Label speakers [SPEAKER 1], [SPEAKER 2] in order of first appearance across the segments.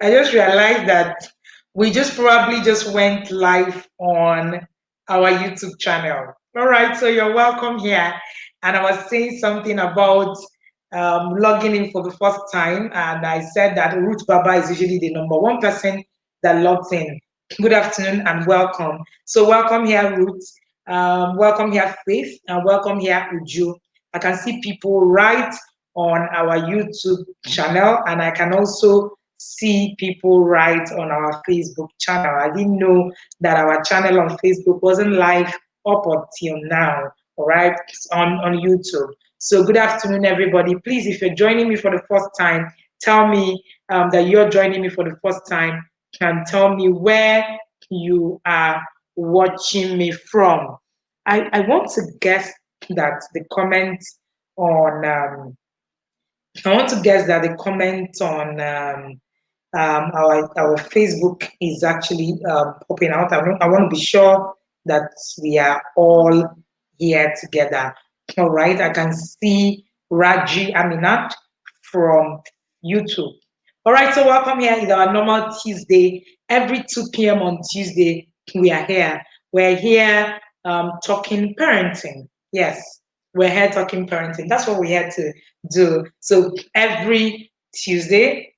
[SPEAKER 1] I just realized that we just probably just went live on our YouTube channel. All right, so you're welcome here. And I was saying something about logging in for the first time, and I said that Ruth Baba is usually the number one person that logs in. Good afternoon and welcome. So welcome here, Ruth. Welcome here, Faith, and welcome here, Uju. I can see people right on our YouTube channel, and I can also see people right on our Facebook channel. I didn't know that our channel on Facebook wasn't live up until now, all right, on YouTube. So good afternoon, everybody. Please, if you're joining me for the first time, tell me that you're joining me for the first time and tell me where you are watching me from. I want to guess that the comments on I want to guess that the comment on our Facebook is actually popping out. I want to be sure that we are all here together. All right, I can see Raji Aminat from YouTube. All right, so welcome here is our normal Tuesday. Every 2 p.m. on Tuesday, we are here. We're here talking parenting. Yes, we're here talking parenting. That's what we're here to do. So every Tuesday,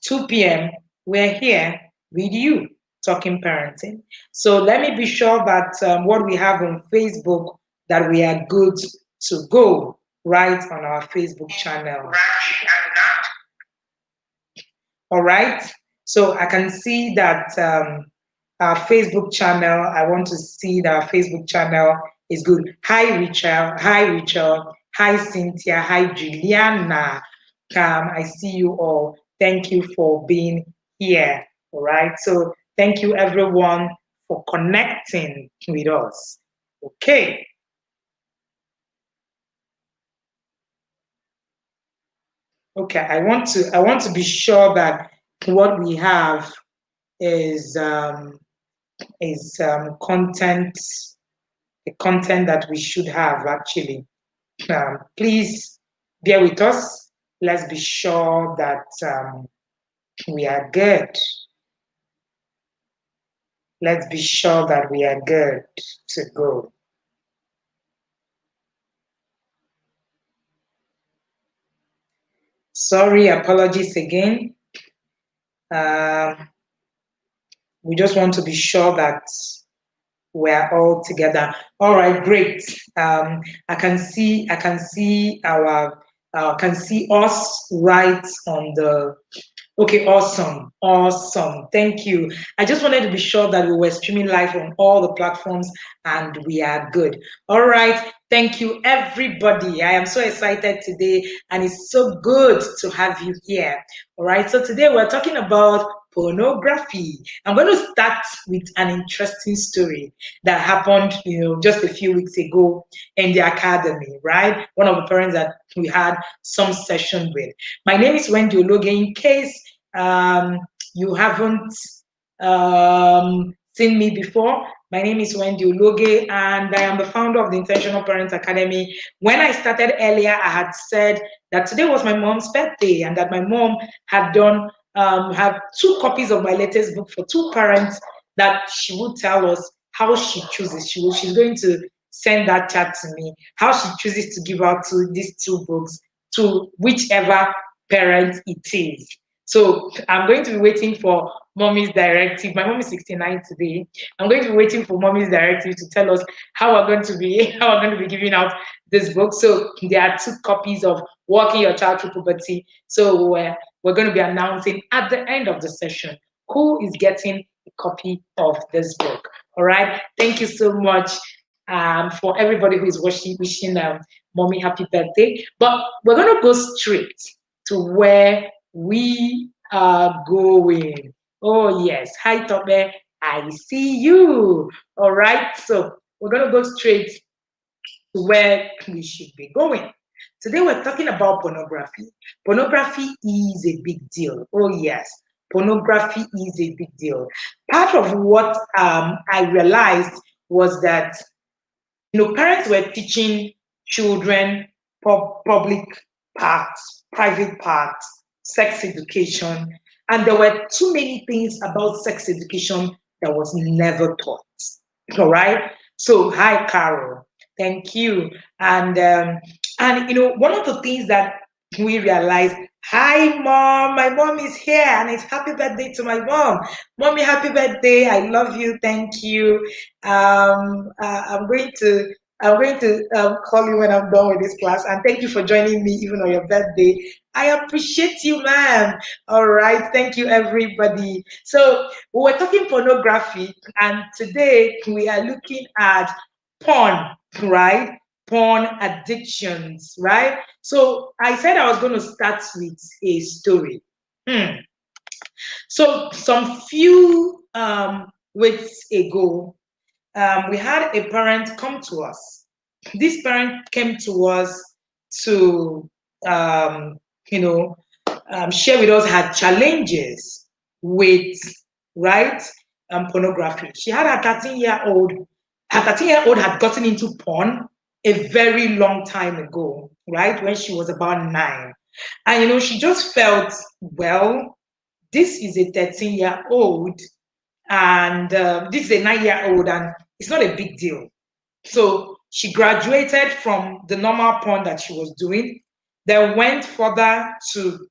[SPEAKER 1] 2 p.m., we're here with you talking parenting. So let me be sure that what we have on Facebook, that we are good to go right on our Facebook channel. All right. So I can see that our Facebook channel, I want to see that our Facebook channel is good. Hi, Rachel. Hi, Rachel. Hi, Cynthia. Hi, Juliana. I see you all. Thank you for being here. All right. So thank you, everyone, for connecting with us. Okay. Okay. I want to be sure that what we have is content, the content that we should have actually. Please bear with us. Let's be sure that we are good. Let's be sure that we are good to go. Sorry, apologies again. Uh, we just want to be sure that we're all together. All right, great. I can see us right on the. Okay, awesome, awesome. Thank you. I just wanted to be sure that we were streaming live on all the platforms and we are good. All right, thank you, everybody. I am so excited today, and it's so good to have you here. All right, so today we're talking about pornography. I'm going to start with an interesting story that happened, just a few weeks ago in the academy, right? One of the parents that we had some session with. My name is Wendy Ologe. In case you haven't seen me before, my name is Wendy Ologe, and I am the founder of the Intentional Parents Academy. When I started earlier, I had said that today was my mom's birthday, and that my mom had done have 2 copies of my latest book for 2 parents that she would tell us how she chooses. She's going to send that chat to me, how she chooses to give out to these 2 books to whichever parent it is. So I'm going to be waiting for mommy's directive. My mom is 69 today. I'm going to be waiting for mommy's directive to tell us how we're going to be giving out this book. So there are 2 copies of Walking Your Child Through Puberty. So we're going to be announcing at the end of the session who is getting a copy of this book. All right. Thank you so much for everybody who is wishing mommy happy birthday. But we're going to go straight to where we are going. Oh, yes. Hi, Tobe. I see you. All right. So we're going to go straight to where we should be going. Today we're talking about pornography. Pornography is a big deal. Oh, yes. Pornography is a big deal. Part of what I realized was that parents were teaching children public parts, private parts, sex education, And there were too many things about sex education that was never taught. All right. So, hi, Carol. Thank you. And one of the things that we realized, hi, mom. My mom is here, and it's happy birthday to my mom. Mommy, happy birthday. I love you. Thank you. I'm going to. Call you when I'm done with this class. And thank you for joining me even on your birthday. I appreciate you, ma'am. All right. Thank you, everybody. So we were talking pornography, and today we are looking at porn, right? Porn addictions, right? So I said I was going to start with a story. Hmm. So some few weeks ago, we had a parent come to us. This parent came to us to, um, you know, share with us her challenges with, right, pornography. She had a 13-year-old. Her 13-year-old had gotten into porn a very long time ago, right, when she was about 9. And, she just felt, well, this is a 13-year-old and this is a 9-year-old, and it's not a big deal. So she graduated from the normal porn that she was doing, then went further to,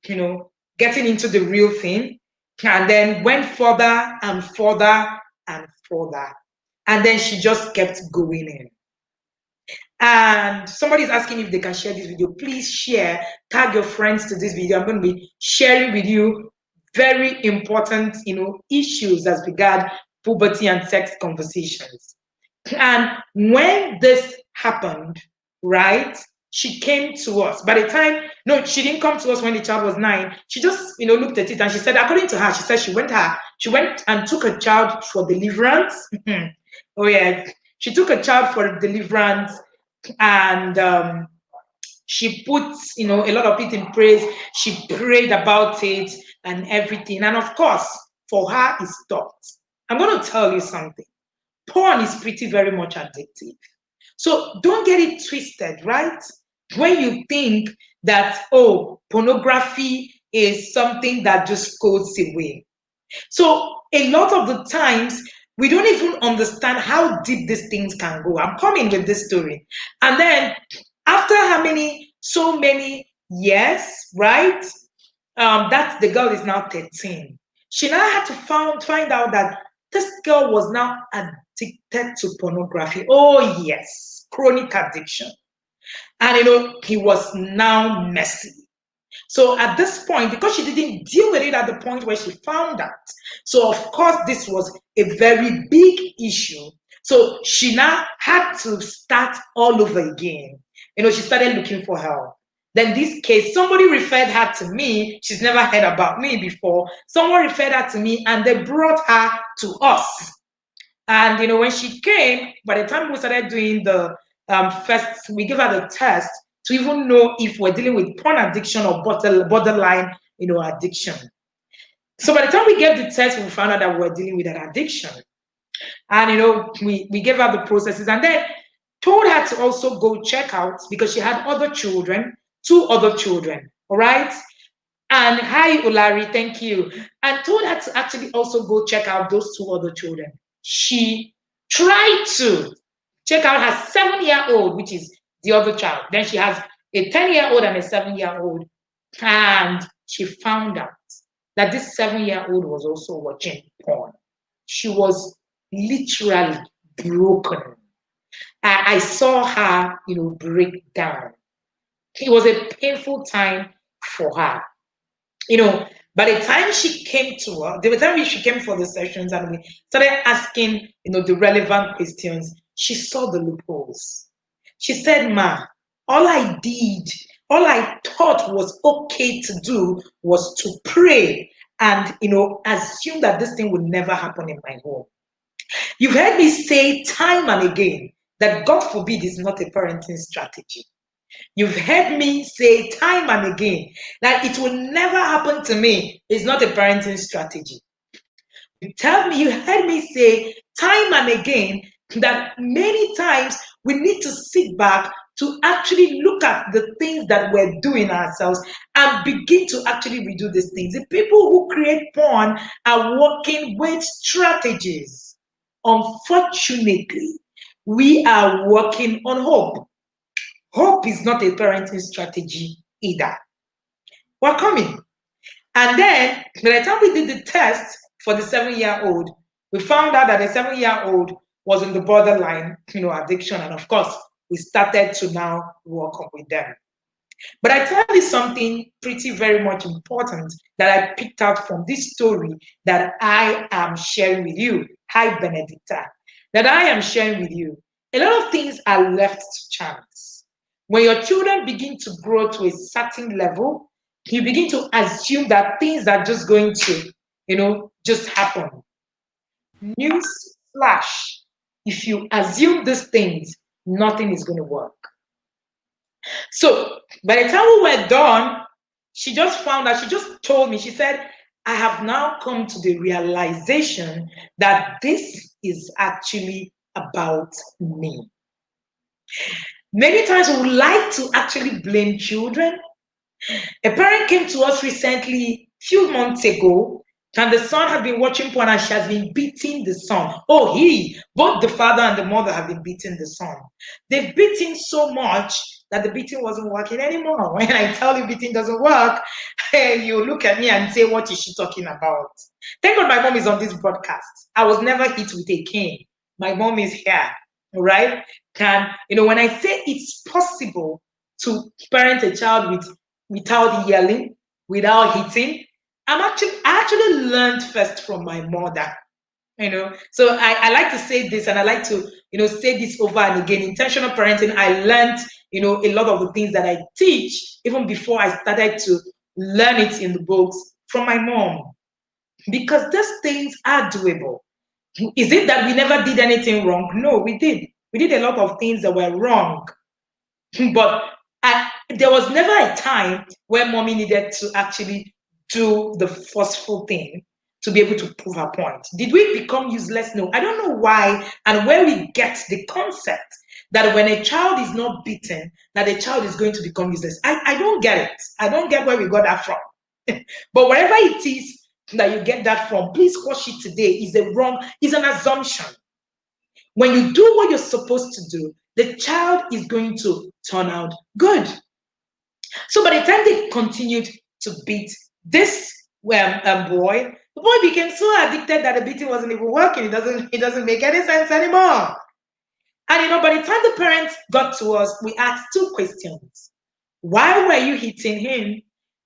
[SPEAKER 1] getting into the real thing, and then went further and further and further. And then she just kept going in. And somebody's asking if they can share this video. Please share, tag your friends to this video. I'm going to be sharing with you very important, issues as regard puberty and sex conversations. And when this happened, right, she came to us. By the time, no, she didn't come to us when the child was 9. She just, looked at it and she said, according to her, she said she went and took a child for deliverance. Oh yeah, she took a child for deliverance, and she put, a lot of it in praise. She prayed about it and everything. And of course, for her, it stopped. I'm going to tell you something. Porn is pretty very much addictive. So don't get it twisted, right? When you think that, oh, pornography is something that just goes away. So a lot of the times, we don't even understand how deep these things can go. I'm coming with this story. And then after so many years, right? That the girl is now 13. She now had to find out that this girl was now addicted to pornography. Oh, yes, chronic addiction. And he was now messy. So at this point, because she didn't deal with it at the point where she found out, so of course this was a very big issue. So she now had to start all over again. She started looking for help. Then this case, somebody referred her to me. She's never heard about me before. Someone referred her to me, and they brought her to us. And when she came, by the time we started doing the first, we gave her the test to even know if we're dealing with porn addiction or borderline, addiction. So by the time we gave the test, we found out that we were dealing with an addiction. And we gave her the processes, and then told her to also go check out, because she had other children, 2 other children. All right. And hi, Olari, thank you. And told her to actually also go check out those 2 other children. She tried to check out her 7-year-old, which is the other child. Then she has a 10-year-old and a 7-year-old. And she found out that this 7-year-old was also watching porn. She was literally broken. I saw her, break down. It was a painful time for her. By the time she came to us, by the time she came for the sessions and we started asking, the relevant questions, she saw the loopholes. She said, Ma, all I thought was okay to do was to pray and, assume that this thing would never happen in my home. You've heard me say time and again that God forbid is not a parenting strategy. You've heard me say time and again that it will never happen to me. It's not a parenting strategy. You heard me say time and again that many times we need to sit back to actually look at the things that we're doing ourselves and begin to actually redo these things. The people who create porn are working with strategies. Unfortunately, we are working on hope. Hope is not a parenting strategy either. We're coming. And then, by the time we did the test for the 7-year-old, we found out that the 7-year-old was on the borderline, addiction. And of course, we started to now work on with them. But I tell you something pretty very much important that I picked out from this story that I am sharing with you. Hi, Benedicta. That I am sharing with you. A lot of things are left to chance. When your children begin to grow to a certain level, you begin to assume that things are just going to, just happen. News flash. If you assume these things, nothing is going to work. So by the time we were done, she just found out, she just told me, she said, I have now come to the realization that this is actually about me. Many times we would like to actually blame children. A parent came to us recently, few months ago, and the son had been watching porn and she has been beating the son. Oh, both the father and the mother have been beating the son. They've beaten so much that the beating wasn't working anymore. When I tell you beating doesn't work, you look at me and say, what is she talking about? Thank God my mom is on this broadcast. I was never hit with a cane. My mom is here, right? When I say it's possible to parent a child without yelling, without hitting, I actually learned first from my mother. So I like to say this, and I like to say this over and again. Intentional parenting, I learned a lot of the things that I teach even before I started to learn it in the books from my mom, because these things are doable. Is it that we never did anything wrong? No, we did a lot of things that were wrong. But there was never a time where mommy needed to actually do the forceful thing to be able to prove her point. Did we become useless? No. I don't know why and where we get the concept that when a child is not beaten, that the child is going to become useless. I don't get it. I don't get where we got that from. But wherever it is that you get that from, please quash it today. Is an assumption. When you do what you're supposed to do, the child is going to turn out good. So by the time they continued to beat this boy, the boy became so addicted that the beating wasn't even working. It doesn't make any sense anymore. And by the time the parents got to us, we asked 2 questions. Why were you hitting him?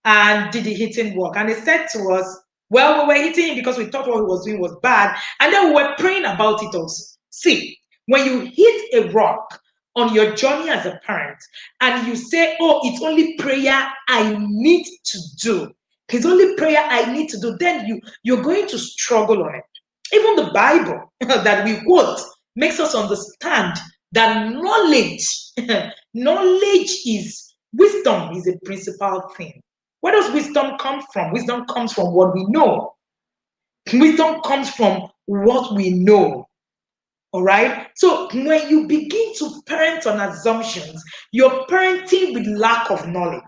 [SPEAKER 1] And did the hitting work? And they said to us, well, we were hitting him because we thought what he was doing was bad. And then we were praying about it also. See, when you hit a rock on your journey as a parent and you say, oh, it's only prayer I need to do. It's only prayer I need to do. Then you're going to struggle on it. Even the Bible that we quote makes us understand that knowledge is wisdom is a principal thing. Where does wisdom come from? Wisdom comes from what we know. Wisdom comes from what we know. All right. So when you begin to parent on assumptions, you're parenting with lack of knowledge.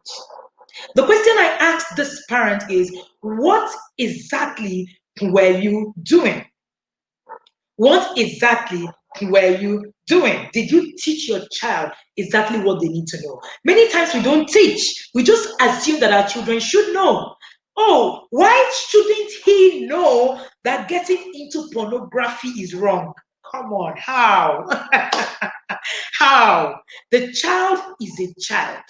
[SPEAKER 1] The question I asked this parent is, what exactly were you doing? What exactly were you doing? Did you teach your child exactly what they need to know? Many times we don't teach. We just assume that our children should know. Oh, why shouldn't he know that getting into pornography is wrong? Come on, how? How? The child is a child.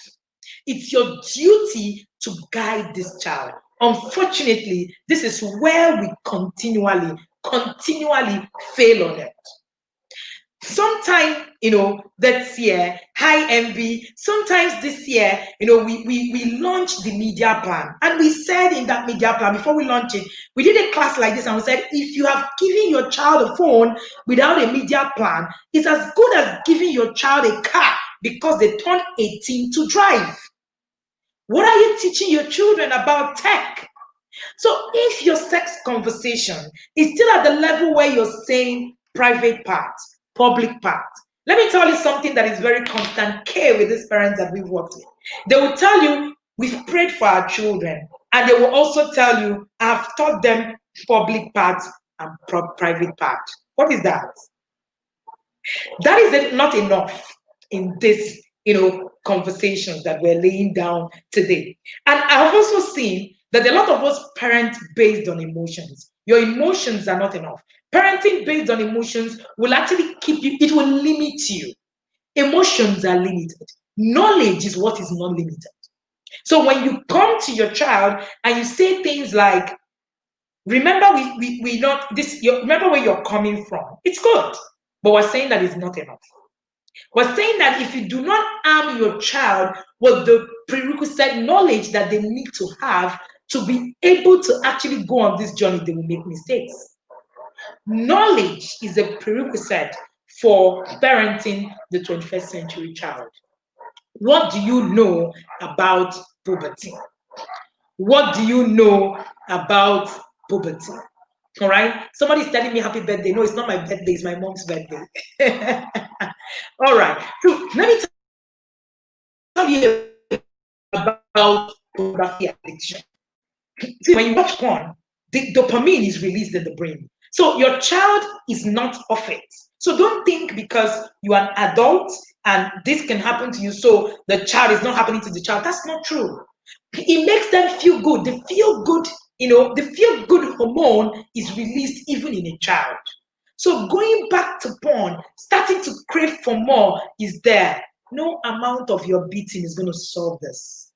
[SPEAKER 1] It's your duty to guide this child. Unfortunately, this is where we continually fail on it. Sometime, this year, hi MB, sometimes this year, we launched the media plan. And we said in that media plan, before we launched it, we did a class like this and we said, if you have given your child a phone without a media plan, it's as good as giving your child a car because they turned 18 to drive. What are you teaching your children about tech? So if your sex conversation is still at the level where you're saying private part, public part, Let me tell you something that is very constant care with these parents that we've worked with. They will tell you, we've prayed for our children. And they will also tell you, I've taught them public parts and private part. What is that? That is not enough in this, conversations that we're laying down today. And I've also seen that a lot of us parent based on emotions. Your emotions are not enough. Parenting based on emotions will actually keep you, it will limit you. Emotions are limited. Knowledge is what is not limited. So when you come to your child and you say things like, remember we not this, remember where you're coming from. It's good, but we're saying that is not enough. We're saying that if you do not arm your child with the prerequisite knowledge that they need to have to be able to actually go on this journey, they will make mistakes. Knowledge is a prerequisite for parenting the 21st century child. What do you know about puberty? What do you know about puberty? All right. Somebody's telling me happy birthday. No, it's not my birthday, it's my mom's birthday. All right. So let me tell you about pornography addiction. See, when you watch porn, the dopamine is released in the brain. So your child is not off it. So don't think because you are an adult and this can happen to you, so the child is not happening to the child. That's not true. It makes them feel good. The feel good hormone is released even in a child. So going back to porn, starting to crave for more is there. No amount of your beating is going to solve this.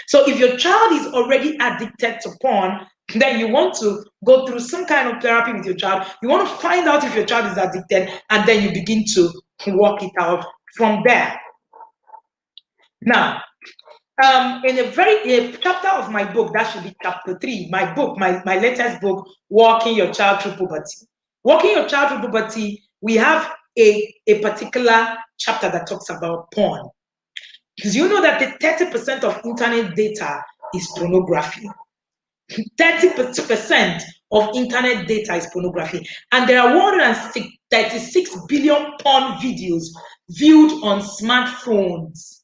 [SPEAKER 1] So if your child is already addicted to porn, then you want to go through some kind of therapy with your child. You want to find out if your child is addicted, and then you begin to work it out from there. Now, in a chapter of my book, that should be chapter 3, my book, my latest book, Walking Your Child Through Puberty. Walking Your Child Through Puberty, we have a particular chapter that talks about porn. Because you know that the 30% of internet data is pornography. 30% of internet data is pornography. And there are 136 billion porn videos viewed on smartphones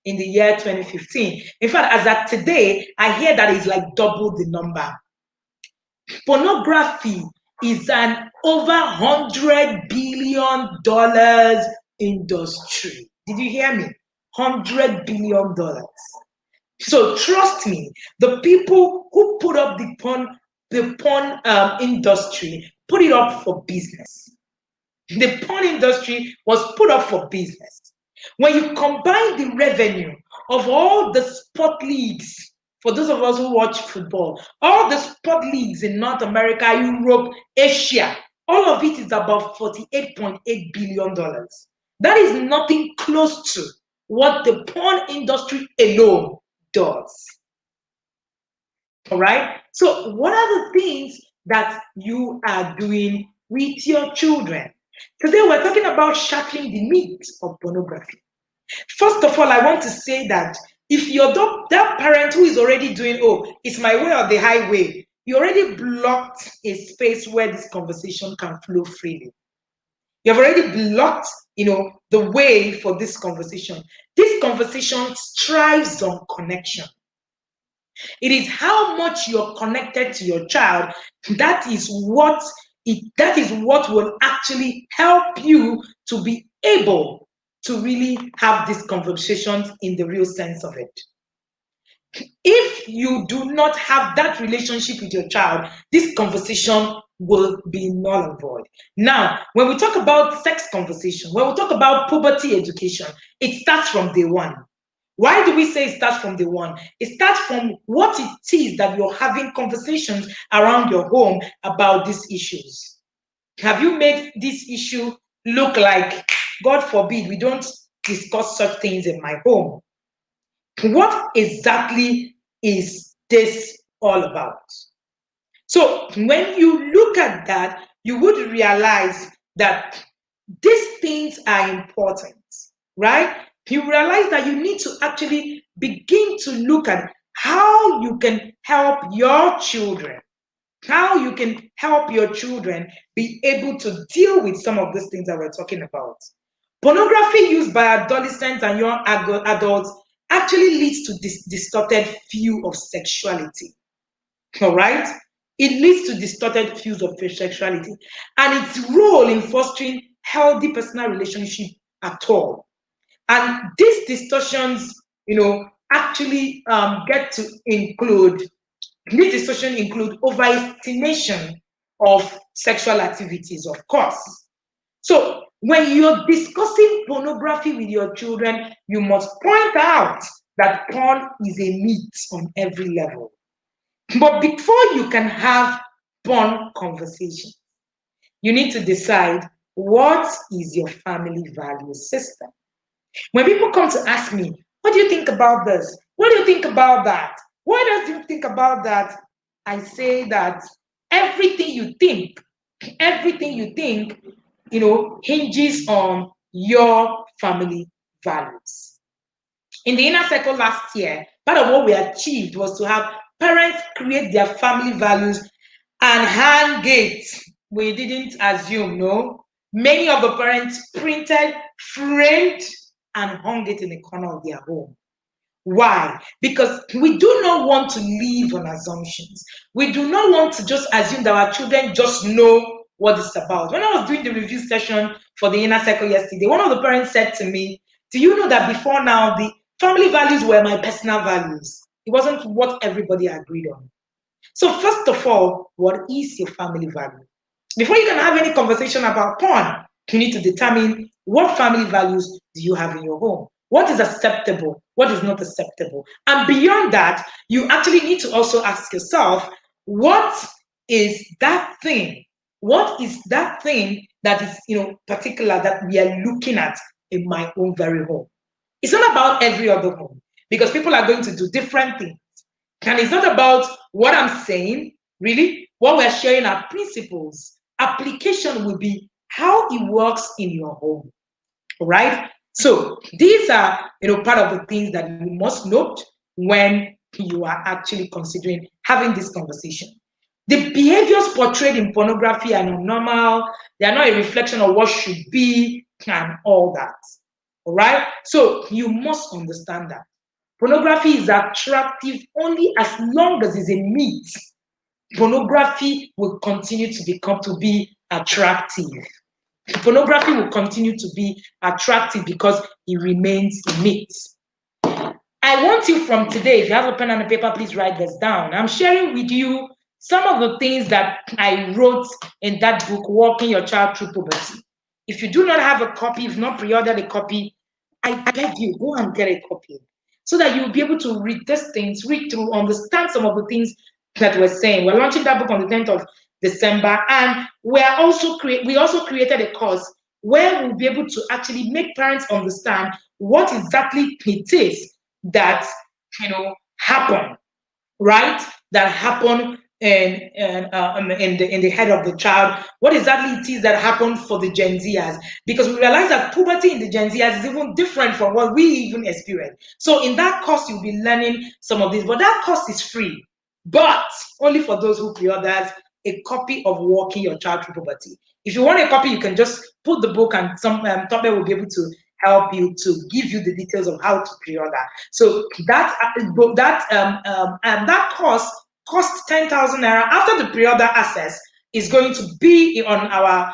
[SPEAKER 1] in the year 2015. In fact, as at today, I hear that it's like double the number. Pornography is an over $100 billion industry. Did you hear me? $100 billion. So trust me, the people who put up the porn industry put it up for business. The porn industry was put up for business. When you combine the revenue of all the sport leagues, for those of us who watch football, all the sport leagues in North America, Europe, Asia, all of it is about $48.8 billion. That is nothing close to what the porn industry alone does. All right? So, what are the things that you are doing with your children? Today, we're talking about shattering the myths of pornography. First of all, I want to say that if you're that parent who is already doing, oh, it's my way or the highway, you already blocked a space where this conversation can flow freely. You've already blocked, the way for this conversation. This conversation strives on connection. It is how much you're connected to your child. That is what will actually help you to be able to really have these conversations in the real sense of it. If you do not have that relationship with your child, this conversation will be null and void. Now, when we talk about sex conversation, when we talk about puberty education, it starts from day one. Why do we say it starts from day one? It starts from what it is that you're having conversations around your home about these issues. Have you made this issue look like, God forbid, we don't discuss such things in my home? What exactly is this all about? So when you look at that, you would realize that these things are important, right? You realize that you need to actually begin to look at how you can help your children how you can help your children be able to deal with some of these things that we're talking about. Pornography used by adolescents and young adults actually leads to this distorted view of sexuality. All right? It leads to distorted views of sexuality and its role in fostering healthy personal relationship at all. And these distortions, actually get to include, these distortions include overestimation of sexual activities, of course. So when you're discussing pornography with your children, you must point out that porn is a myth on every level. But before you can have porn conversation, you need to decide what is your family value system. When people come to ask me, what do you think about this? What do you think about that? What does you think about that? I say that everything everything you think, hinges on your family values. In the inner circle last year, part of what we achieved was to have parents create their family values and hang it. We didn't assume, no. Many of the parents printed, framed, and hung it in the corner of their home. Why? Because we do not want to live on assumptions. We do not want to just assume that our children just know what it's about. When I was doing the review session for the inner circle yesterday, one of the parents said to me, do you know that before now, the family values were my personal values? It wasn't what everybody agreed on. So first of all, what is your family value? Before you can have any conversation about porn, you need to determine what family values do you have in your home. What is acceptable? What is not acceptable? And beyond that, you actually need to also ask yourself, what is that thing? What is that thing that is, particular that we are looking at in my own very home? It's not about every other home because people are going to do different things. And it's not about what I'm saying, really. What we're sharing are principles. Application will be how it works in your home, right? So these are, part of the things that you must note when you are actually considering having this conversation. The behaviors portrayed in pornography are not normal. They are not a reflection of what should be and all that. All right? So you must understand that. Pornography is attractive only as long as it's a myth. Pornography will continue to be attractive. Pornography will continue to be attractive because it remains a myth. I want you from today, if you have a pen and a paper, please write this down. I'm sharing with you some of the things that I wrote in that book, Walking Your Child Through Puberty. If you do not have a copy, if not pre-ordered a copy, I beg you, go and get a copy so that you'll be able to read these things, read through, understand some of the things that we're saying. We're launching that book on the 10th of December, and we also created a course where we'll be able to actually make parents understand what exactly it is that happen, right? That happen in the head of the child. What exactly it is that happened for the Gen Zers? Because we realize that puberty in the Gen Zers is even different from what we even experience. So in that course, you'll be learning some of this, but that course is free, but only for those who pre-orders a copy of Walking Your Child Through Puberty. If you want a copy, you can just put the book, and some Tope will be able to help you to give you the details of how to pre-order. So that course cost 10,000 naira. After the pre-order access is going to be on our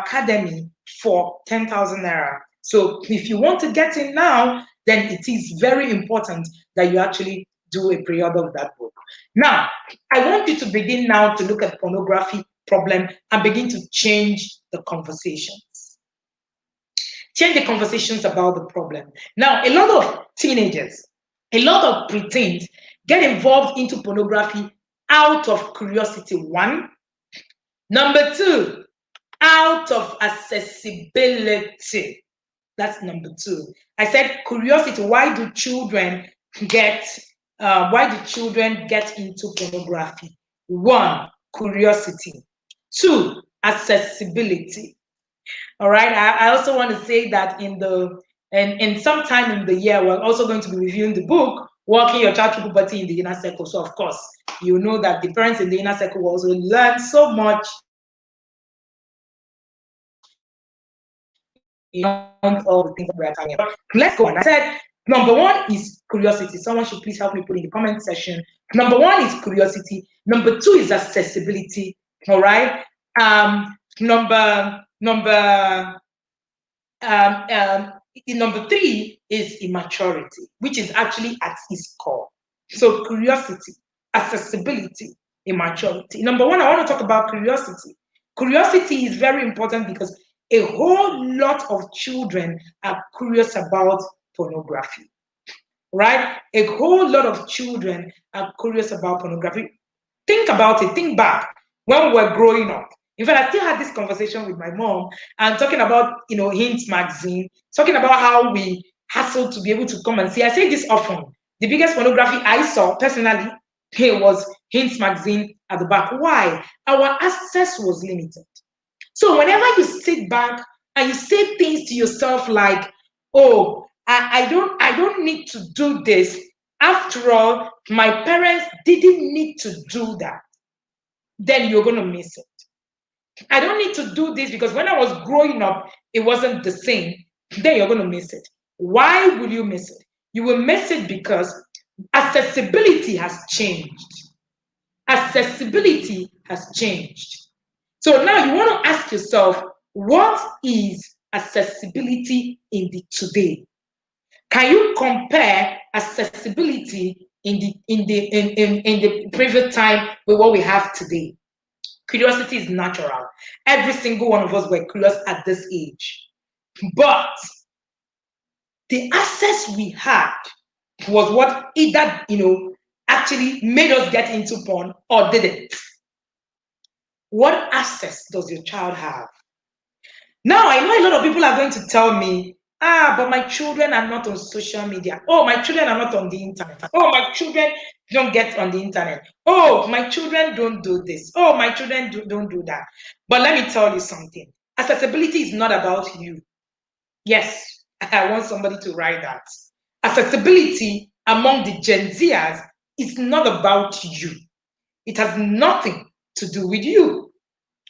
[SPEAKER 1] academy for 10,000 naira. So if you want to get in now, then it is very important that you actually do a pre-order of that book. Now, I want you to begin now to look at pornography problem and begin to change the conversations. Change the conversations about the problem. Now, a lot of teenagers, a lot of preteens get involved into pornography out of curiosity, one. Number two, out of accessibility. That's number two. I said curiosity. Why do children get into pornography? One, curiosity. Two, accessibility. All right. I also want to say that in sometime in the year, we're also going to be reviewing the book walking your child through puberty in the inner circle. So of course, you know that the parents in the inner circle will also learn so much beyond all the things that we are talking about. Let's go on. I said, number one is curiosity. Someone should please help me put in the comment section. Number one is curiosity. Number two is accessibility. All right. Um, um, number three is immaturity, which is actually at its core. So curiosity, accessibility, immaturity. Number one, I want to talk about curiosity. Curiosity is very important because a whole lot of children are curious about pornography, right? A whole lot of children are curious about pornography. Think about it, think back when we were growing up. In fact, I still had this conversation with my mom and talking about, Hints magazine, talking about how we hassled to be able to come and see. I say this often. The biggest pornography I saw personally here was Hints magazine at the back. Why? Our access was limited. So whenever you sit back and you say things to yourself like, "Oh, I don't need to do this. After all, my parents didn't need to do that," then you're going to miss it. I don't need to do this because when I was growing up, it wasn't the same. Then you're going to miss it. Why will you miss it? You will miss it because accessibility has changed. Accessibility has changed. So now you want to ask yourself, what is accessibility in the today? Can you compare accessibility in the previous time with what we have today? Curiosity is natural. Every single one of us were curious at this age. But the access we had was what either, actually made us get into porn or didn't. What access does your child have? Now, I know a lot of people are going to tell me, but my children are not on social media. Oh, my children are not on the internet. Oh, my children don't get on the internet. Oh, my children don't do this. Oh, my children don't do that. But let me tell you something. Accessibility is not about you. Yes, I want somebody to write that. Accessibility among the Gen Zers is not about you. It has nothing to do with you.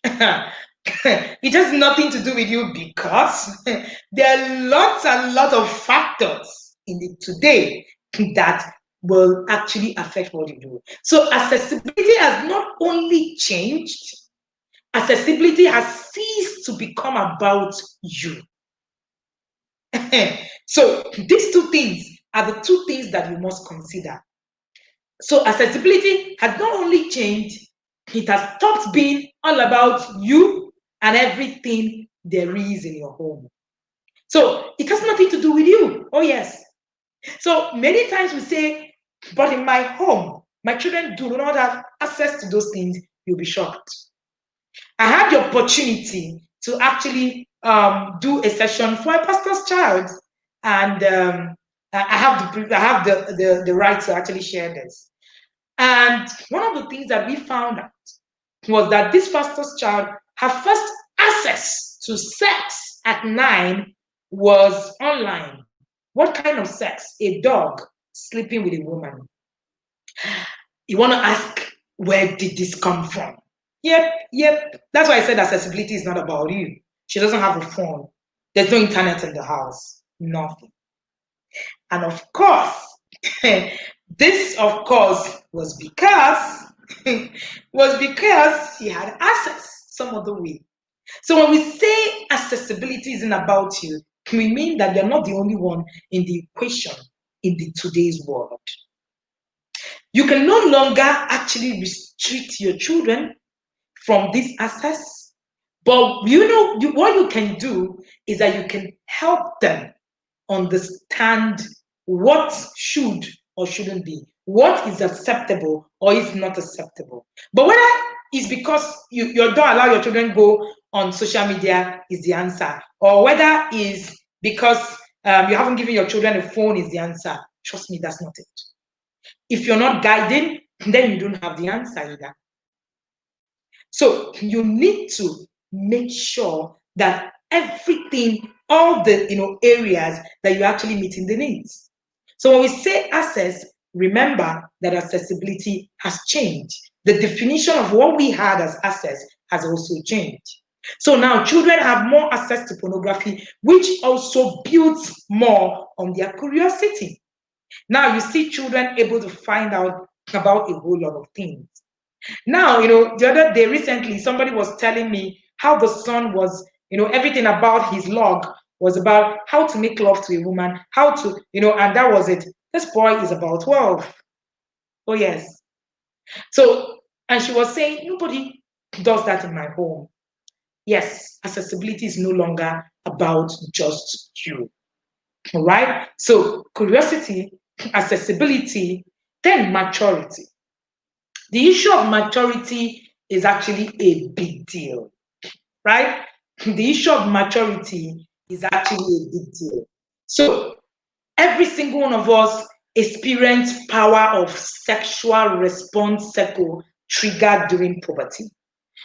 [SPEAKER 1] It has nothing to do with you because there are lots and lots of factors in it today that will actually affect what you do. So accessibility has not only changed, accessibility has ceased to become about you. So these two things are the two things that you must consider. So accessibility has not only changed, it has stopped being all about you and everything there is in your home. So it has nothing to do with you. Oh, yes. So many times we say, but in my home, my children do not have access to those things. You'll be shocked. I had the opportunity to actually do a session for a pastor's child, and I have the right to actually share this. And one of the things that we found out was that this pastor's child, her first access to sex at 9 was online. What kind of sex? A dog sleeping with a woman. You want to ask, where did this come from? Yep. That's why I said accessibility is not about you. She doesn't have a phone. There's no internet in the house. Nothing. And of course, this, of course, was because she had access some other way. So when we say accessibility isn't about you, we mean that you're not the only one in the equation in the today's world. You can no longer actually restrict your children from this access, but what you can do is that you can help them understand what should or shouldn't be, what is acceptable or is not acceptable. But whether it's because you don't allow your children go on social media is the answer, or whether it's because you haven't given your children a phone is the answer, trust me, that's not it. If you're not guiding, then you don't have the answer either. So you need to make sure that everything, all the areas that you're actually meeting the needs. So when we say access, remember that accessibility has changed. The definition of what we had as access has also changed. So now children have more access to pornography, which also builds more on their curiosity. Now you see children able to find out about a whole lot of things. Now, the other day recently, somebody was telling me how the son was, everything about his log was about how to make love to a woman, how to, and that was it. This boy is about 12. Oh, yes. So, and she was saying, nobody does that in my home. Yes, accessibility is no longer about just you. All right? So, curiosity, accessibility, then maturity. The issue of maturity is actually a big deal, right? The issue of maturity is actually a big deal. So, every single one of us experience power of sexual response cycle triggered during puberty.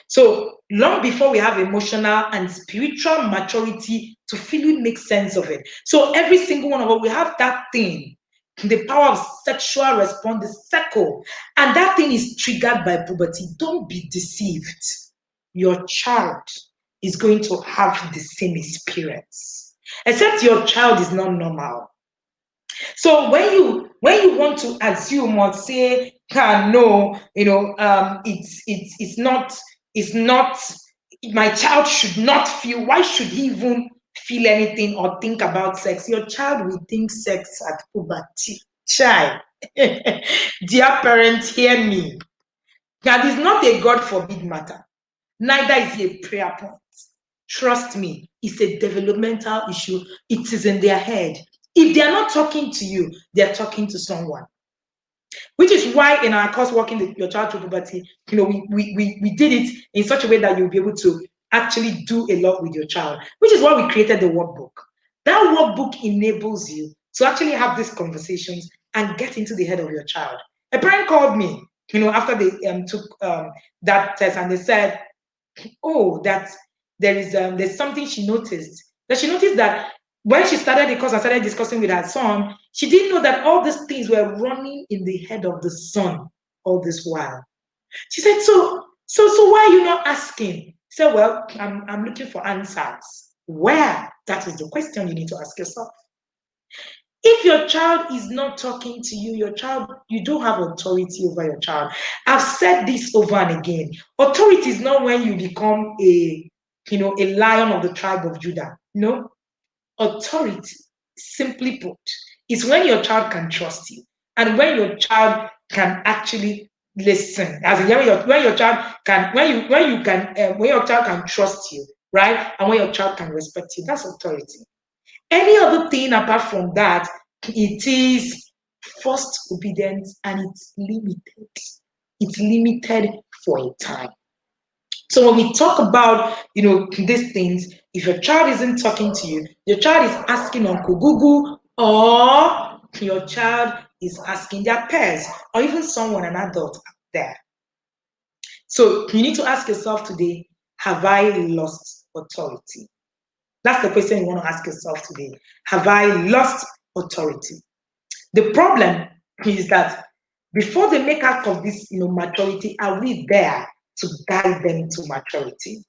[SPEAKER 1] So long before we have emotional and spiritual maturity to fully make sense of it. So every single one of us, we have that thing, the power of sexual response, the cycle, and that thing is triggered by puberty. Don't be deceived. Your child is going to have the same experience, except your child is not normal. So when you want to assume or say, no, it's not my child should not feel. Why should he even feel anything or think about sex? Your child will think sex at puberty. Child, dear parents, hear me. That is not a God forbid matter. Neither is it a prayer point. Trust me, it's a developmental issue. It is in their head. If they are not talking to you, they are talking to someone. Which is why in our course, Walking Your Child Through Puberty, we did it in such a way that you'll be able to actually do a lot with your child, which is why we created the workbook. That workbook enables you to actually have these conversations and get into the head of your child. A parent called me, after they took that test, and they said, oh, that there's something she noticed. That she noticed that when she started the course and started discussing with her son, she didn't know that all these things were running in the head of the son all this while. She said, so why are you not asking? He said, well, I'm looking for answers. Where? That is the question you need to ask yourself. If your child is not talking to you, you don't have authority over your child. I've said this over and again. Authority is not when you become a lion of the tribe of Judah. No. Authority, simply put, is when your child can trust you and when your child can actually listen. As in when your child can trust you, right? And when your child can respect you, that's authority. Any other thing apart from that, it is forced obedience and it's limited. It's limited for a time. So when we talk about, these things, if your child isn't talking to you, your child is asking Uncle Google, or your child is asking their peers, or even someone, an adult out there. So you need to ask yourself today, have I lost authority? That's the question you want to ask yourself today. Have I lost authority? The problem is that before they make out of this, maturity, are we there to guide them to maturity?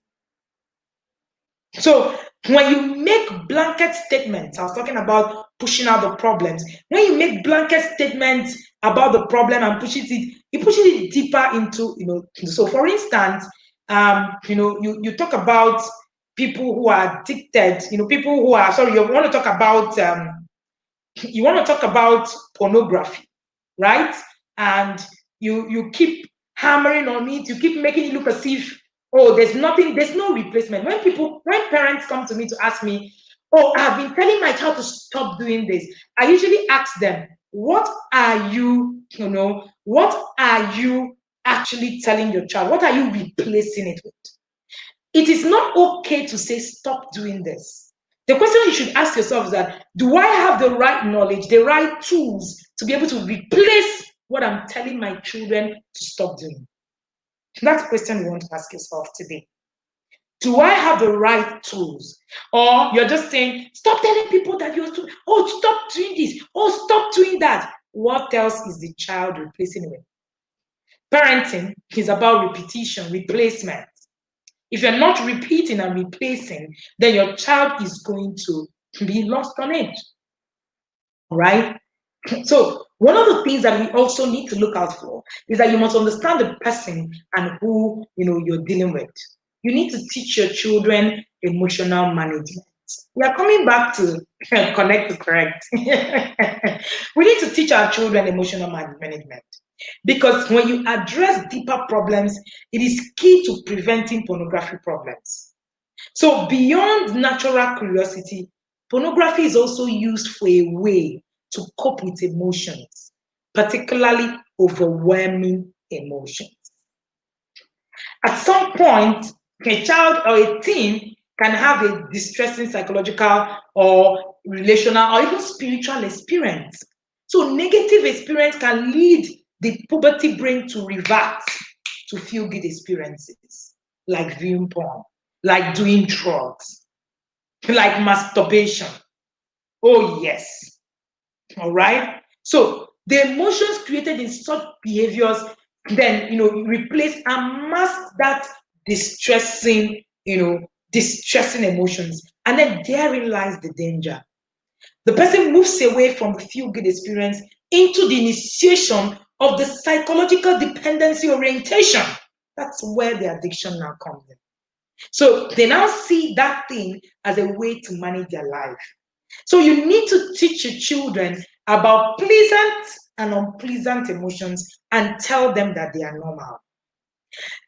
[SPEAKER 1] So when you make blanket statements, I was talking about pushing out the problems. When you make blanket statements about the problem and you push it deeper into, so for instance, you talk about people who are addicted, people who are, sorry, you want to talk about pornography, right? And you keep hammering on it, you keep making it look as if, oh, there's no replacement. When parents come to me to ask me, oh, I've been telling my child to stop doing this, I usually ask them, what are you actually telling your child? What are you replacing it with? It is not okay to say, stop doing this. The question you should ask yourself is that, do I have the right knowledge, the right tools to be able to replace what I'm telling my children to stop doing? That's the question you want to ask yourself today. Do I have the right tools? Or you're just saying, stop telling people that you're stop doing this, or stop doing that. What else is the child replacing with? Parenting is about repetition, replacement. If you're not repeating and replacing, then your child is going to be lost on it, right? So one of the things that we also need to look out for is that you must understand the person and who you're dealing with. You need to teach your children emotional management. We are coming back to connect to correct. We need to teach our children emotional management because when you address deeper problems, it is key to preventing pornography problems. So beyond natural curiosity, pornography is also used for a way to cope with emotions, particularly overwhelming emotions. At some point, a child or a teen can have a distressing psychological or relational or even spiritual experience. So negative experience can lead the puberty brain to revert to feel good experiences, like viewing porn, like doing drugs, like masturbation. Oh, yes. All right. So the emotions created in such behaviors then, replace and mask that distressing, distressing emotions. And then therein lies the danger. The person moves away from the feel good experience into the initiation of the psychological dependency orientation. That's where the addiction now comes in. So they now see that thing as a way to manage their life. So you need to teach your children about pleasant and unpleasant emotions and tell them that they are normal.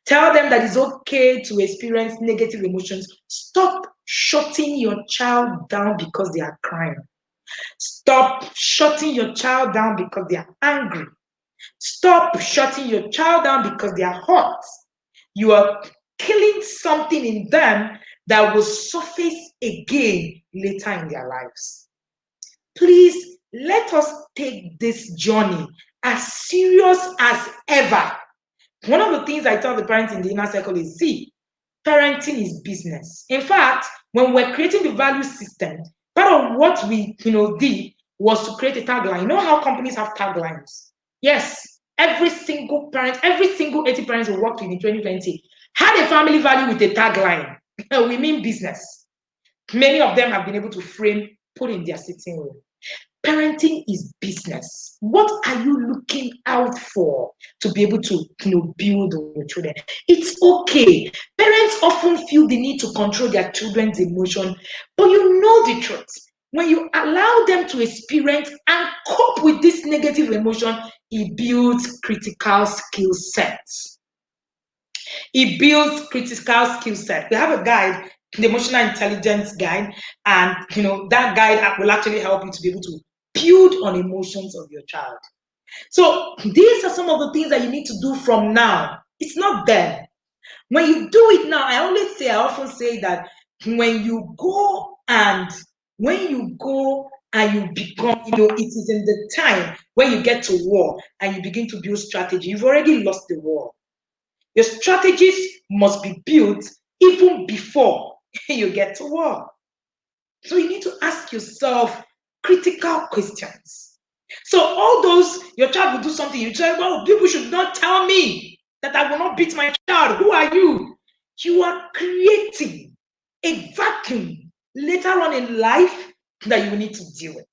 [SPEAKER 1] Tell them that it's okay to experience negative emotions. Stop shutting your child down because they are crying. Stop shutting your child down because they are angry. Stop shutting your child down because they are hot. You are killing something in them that will surface again later in their lives. Please let us take this journey as serious as ever. One of the things I tell the parents in the inner circle is, see, parenting is business. In fact, when we're creating the value system, part of what we did was to create a tagline. You know how companies have taglines? Yes, every single parent, every single 80 parents who worked with in 2020 had a family value with a tagline. We mean business. Many of them have been able to frame, put in their sitting room. Parenting is business. What are you looking out for to be able to build your children? It's okay. Parents often feel the need to control their children's emotion, but you know the truth. When you allow them to experience and cope with this negative emotion, it builds critical skill sets. It builds critical skill set. We have a guide, the emotional intelligence guide, and that guide will actually help you to be able to build on emotions of your child. So these are some of the things that you need to do from now. It's not then. When you do it now, I often say that when you go and you become, it is in the time when you get to war and you begin to build strategy. You've already lost the war. Your strategies must be built even before you get to war. So you need to ask yourself critical questions. So all those, your child will do something, you say, well, people should not tell me that I will not beat my child. Who are you? You are creating a vacuum later on in life that you need to deal with.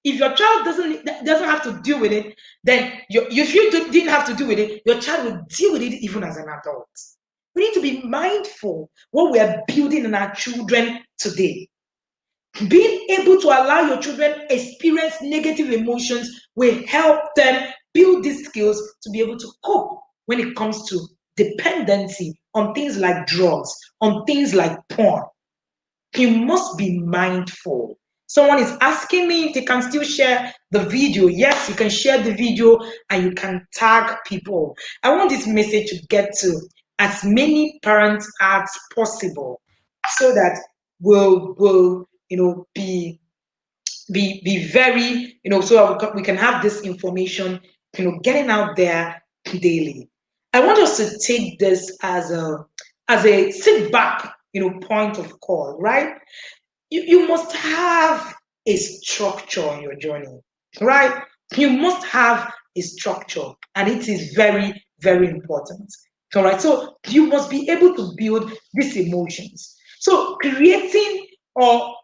[SPEAKER 1] If your child doesn't have to deal with it, then if you didn't have to deal with it, your child will deal with it even as an adult. We need to be mindful what we are building in our children today. Being able to allow your children experience negative emotions will help them build these skills to be able to cope when it comes to dependency on things like drugs, on things like porn. You must be mindful. Someone is asking me if they can still share the video. Yes, you can share the video and you can tag people. I want this message to get to as many parents as possible so that we'll be very, so we can have this information, getting out there daily. I want us to take this as a sit back, point of call, right? You must have a structure on your journey, right? You must have a structure, and it is very, very important. All right. So you must be able to build these emotions. So creating or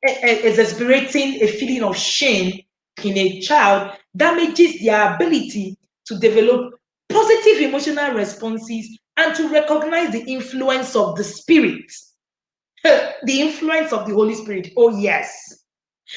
[SPEAKER 1] exasperating a feeling of shame in a child damages their ability to develop positive emotional responses and to recognize the influence of the spirit, the influence of the Holy Spirit. Oh, yes.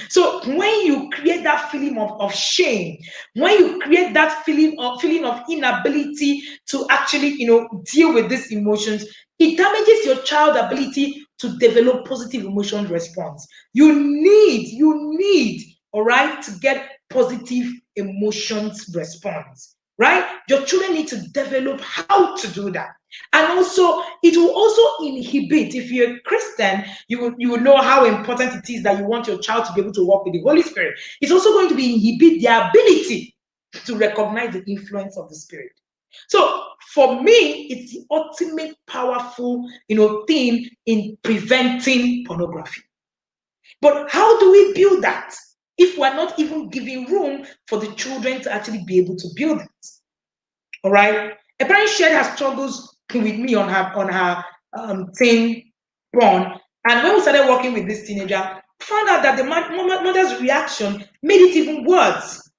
[SPEAKER 1] So when you create that feeling of shame, when you create that feeling of inability to actually deal with these emotions, it damages your child ability to develop positive emotion response. You need all right to get positive emotions response, right? Your children need to develop how to do that. And also, it will also inhibit, if you're a Christian, you will know how important it is that you want your child to be able to walk with the Holy Spirit. It's also going to be inhibit their ability to recognize the influence of the Spirit. So for me, it's the ultimate powerful, thing in preventing pornography. But how do we build that if we're not even giving room for the children to actually be able to build it? All right. A parent shared her struggles with me on her teen born, and when we started working with this teenager, found out that the mother's reaction made it even worse.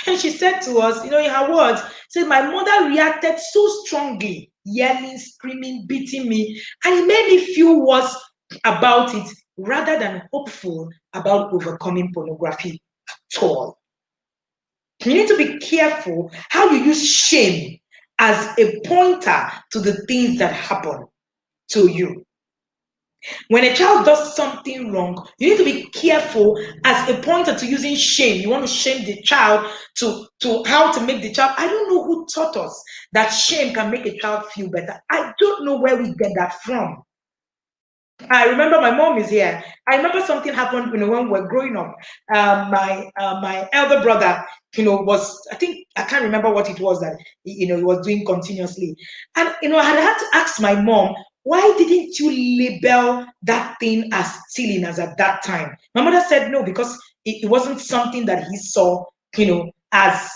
[SPEAKER 1] And she said to us, in her words, said, "My mother reacted so strongly, yelling, screaming, beating me, and it made me feel worse about it rather than hopeful about overcoming pornography at all." You need to be careful how you use shame as a pointer to the things that happen to you. When a child does something wrong, you need to be careful as a pointer to using shame. You want to shame the child to how to make the child. I don't know who taught us that shame can make a child feel better. I don't know where we get that from. I remember my mom is here. I remember something happened, when we were growing up. My elder brother, was, I think, I can't remember what it was that he was doing continuously, and I had to ask my mom, why didn't you label that thing as stealing as at that time? My mother said no, because it wasn't something that he saw, as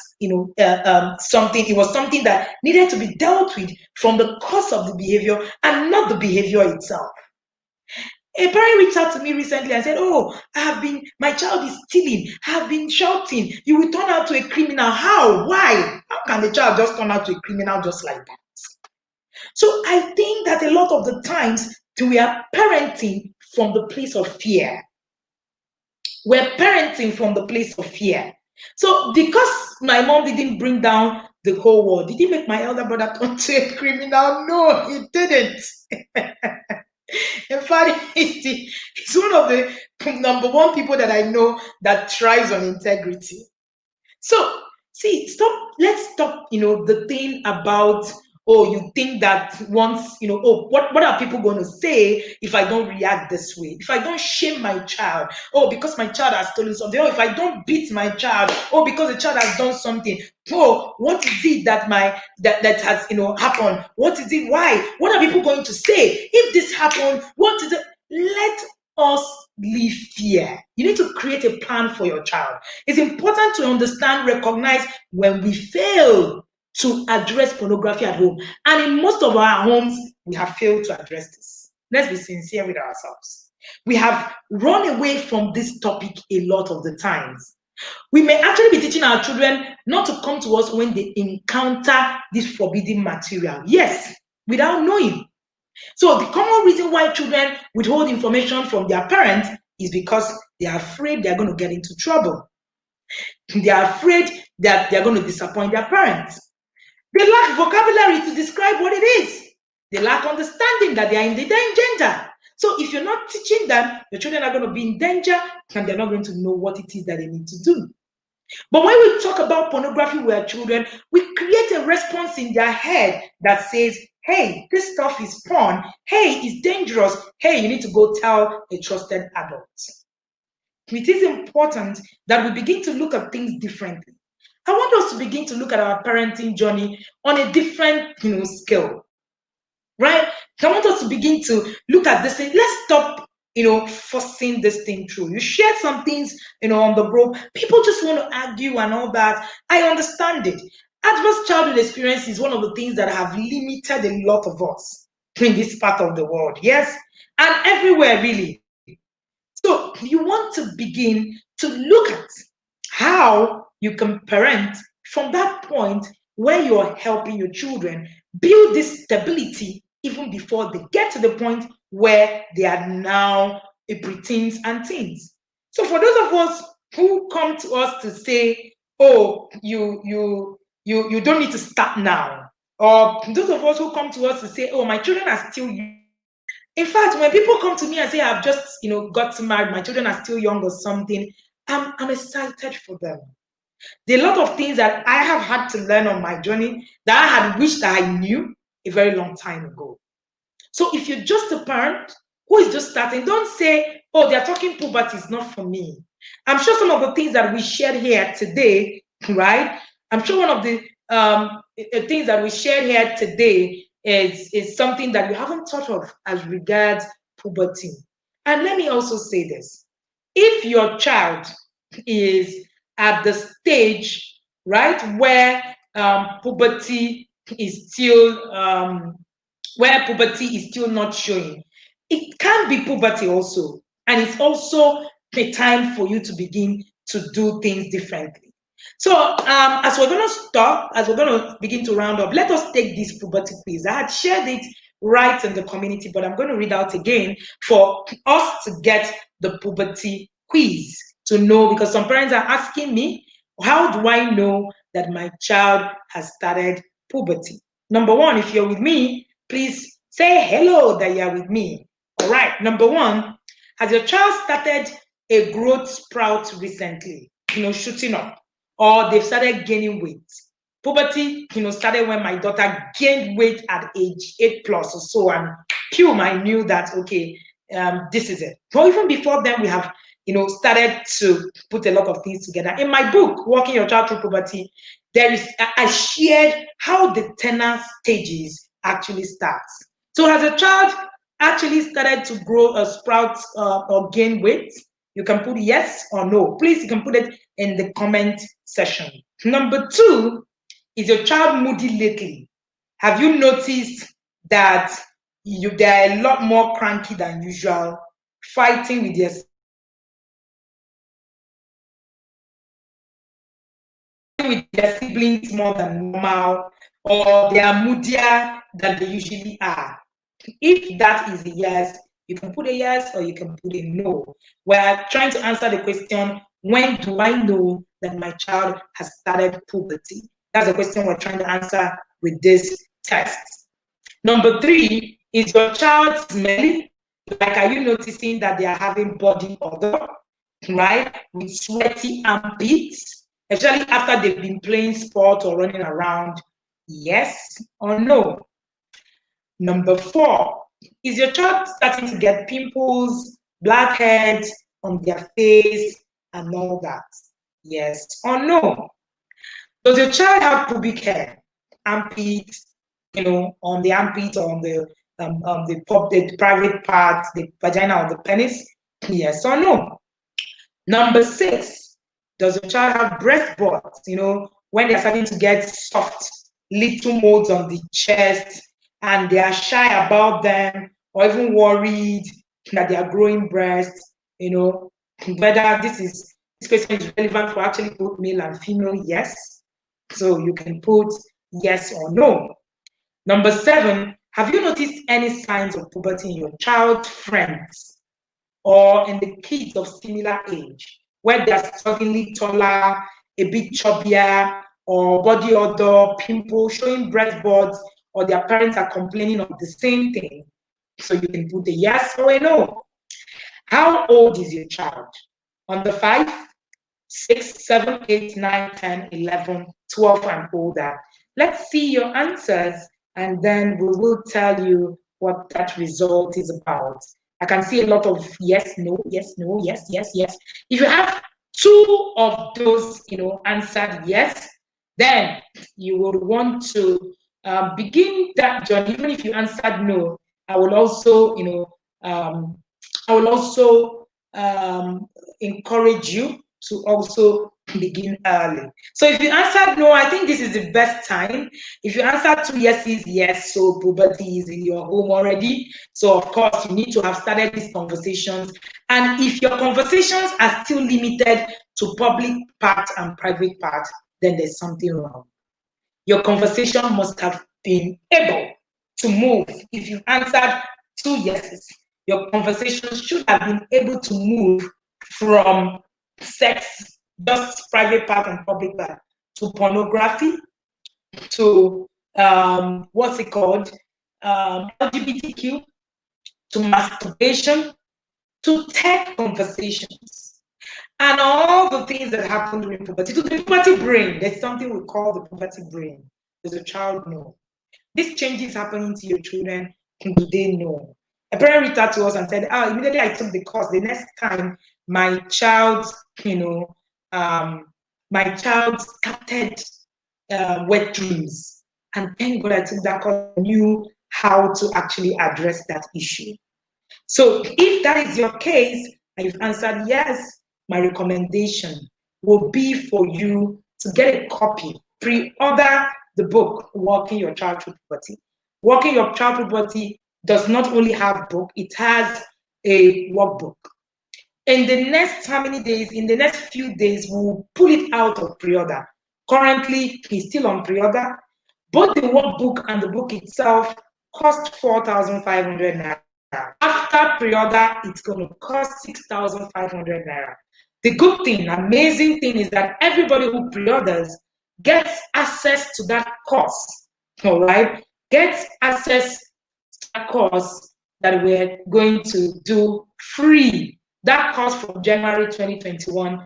[SPEAKER 1] something. It was something that needed to be dealt with from the cause of the behavior and not the behavior itself. A parent reached out to me recently and said, "Oh, my child is stealing. I have been shouting. You will turn out to a criminal." How? Why? How can the child just turn out to a criminal just like that? So I think that a lot of the times we are parenting from the place of fear. We're parenting from the place of fear. So because my mom didn't bring down the whole world, did it make my elder brother turn to a criminal? No, it didn't. In fact, he's one of the number one people that I know that thrives on integrity. So, see, let's stop, the thing about, oh, you think that once, oh, what are people going to say if I don't react this way? If I don't shame my child, oh, because my child has stolen something, oh, if I don't beat my child, oh, because the child has done something, oh, what is it that has, happened? What is it? Why? What are people going to say? If this happened, what is it? Let us leave fear. You need to create a plan for your child. It's important to understand, recognize when we fail to address pornography at home. And in most of our homes, we have failed to address this. Let's be sincere with ourselves. We have run away from this topic a lot of the times. We may actually be teaching our children not to come to us when they encounter this forbidden material. Yes, without knowing. So the common reason why children withhold information from their parents is because they are afraid they're going to get into trouble. They are afraid that they're going to disappoint their parents. They lack vocabulary to describe what it is. They lack understanding that they are in the danger. So if you're not teaching them, the children are going to be in danger and they're not going to know what it is that they need to do. But when we talk about pornography with our children, we create a response in their head that says, hey, this stuff is porn. Hey, it's dangerous. Hey, you need to go tell a trusted adult. It is important that we begin to look at things differently. I want us to begin to look at our parenting journey on a different, scale, right? I want us to begin to look at this. Let's stop, forcing this thing through. You share some things, on the group. People just want to argue and all that. I understand it. Adverse childhood experience is one of the things that have limited a lot of us in this part of the world. Yes, and everywhere really. So you want to begin to look at how you can parent from that point where you're helping your children build this stability even before they get to the point where they are now a preteens and teens. So for those of us who come to us to say, oh, you don't need to start now, or those of us who come to us to say, oh, my children are still young. In fact, when people come to me and say, I've just, got married, my children are still young or something, I'm excited for them. There are a lot of things that I have had to learn on my journey that I had wished I knew a very long time ago. So if you're just a parent who is just starting, don't say, oh, they're talking puberty, it's not for me. I'm sure some of the things that we shared here today, right? I'm sure one of the things that we shared here today is something that you haven't thought of as regards puberty. And let me also say this. If your child is at the stage, right, where puberty is still not showing. It can be puberty also, and it's also a time for you to begin to do things differently. So as we're going to begin to round up, let us take this puberty quiz. I had shared it right in the community, but I'm going to read out again for us to get the puberty quiz to know, because some parents are asking me, how do I know that my child has started puberty? Number one, if you're with me, please say hello that you're with me. All right. Number one, has your child started a growth sprout recently? Shooting up, or they've started gaining weight. Puberty, started when my daughter gained weight at age 8+ or so, and I knew that, okay, this is it. But even before then, we have, started to put a lot of things together. In my book, Walking Your Child Through Puberty, I shared how the tenor stages actually starts. So has a child actually started to grow a sprout or gain weight? You can put yes or no. Please, you can put it in the comment section. Number two, is your child moody lately? Have you noticed that they're a lot more cranky than usual, fighting with their siblings more than normal, or they are moodier than they usually are? If that is a yes, you can put a yes or you can put a no. We're trying to answer the question, when do I know that my child has started puberty? That's the question we're trying to answer with this test. Number three, is your child smelly? Like, are you noticing that they are having body odor, right? With sweaty armpits, especially after they've been playing sport or running around? Yes or no? Number four, is your child starting to get pimples, blackheads on their face, and all that? Yes or no? Does your child have pubic hair, armpit, on the armpit or on the private part, the vagina or the penis? Yes or no? Number six, does your child have breast buds? When they're starting to get soft little molds on the chest, and they are shy about them, or even worried that they are growing breasts, whether this question is relevant for actually both male and female? Yes. So you can put yes or no. Number seven, have you noticed any signs of puberty in your child's friends or in the kids of similar age, where they're suddenly taller, a bit chubbier, or body odor, pimples, showing breast buds, or their parents are complaining of the same thing? So you can put a yes or a no. How old is your child? Under 5, 6, 7, 8, 9, 10, 11, 12, and older? Let's see your answers, and then we will tell you what that result is about. I can see a lot of yes, no, yes, no, yes, yes, yes. If you have two of those, answered yes, then you would want to begin that journey. Even if you answered no, I will also, I will also encourage you to also begin early. So if you answered no, I think this is the best time. If you answered two yeses, yes, so puberty is in your home already. So of course you need to have started these conversations. And if your conversations are still limited to public part and private part, then there's something wrong. Your conversation must have been able to move. If you answered two yeses, your conversation should have been able to move from sex, just private part and public part, to pornography, to what's it called, LGBTQ, to masturbation, to tech conversations, and all the things that happen during puberty, to the puberty brain. There's something we call the puberty brain. Does a child know? These changes happening to your children, do they know? A parent reached out to us and said, "Oh, immediately I took the course. The next time my child, my child started wet dreams, and thank God I took that course. I knew how to actually address that issue." So if that is your case, and you've answered yes, my recommendation will be for you to get a copy, pre-order the book, Walking Your Child Through Puberty. Walking Your Child Through Puberty does not only have book, it has a workbook. In the next how many days? In the next few days, we'll pull it out of pre-order. Currently, it's still on pre-order. Both the workbook and the book itself cost 4,500 naira. After pre-order, it's going to cost 6,500 naira. The good thing, amazing thing is that everybody who pre-orders gets access to that course, all right? Gets access to that course that we're going to do free. That course from January 2021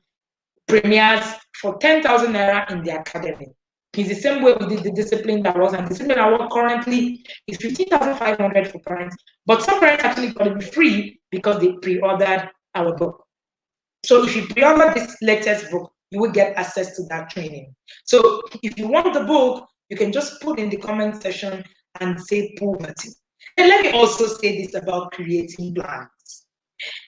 [SPEAKER 1] premieres for 10,000 naira in the academy. It's the same way we did the discipline that was, and the discipline award currently is 15,500 for parents, but some parents actually got it free because they pre-ordered our book. So if you pre-order this latest book, you will get access to that training. So if you want the book, you can just put in the comment section and say puberty. And let me also say this about creating plans.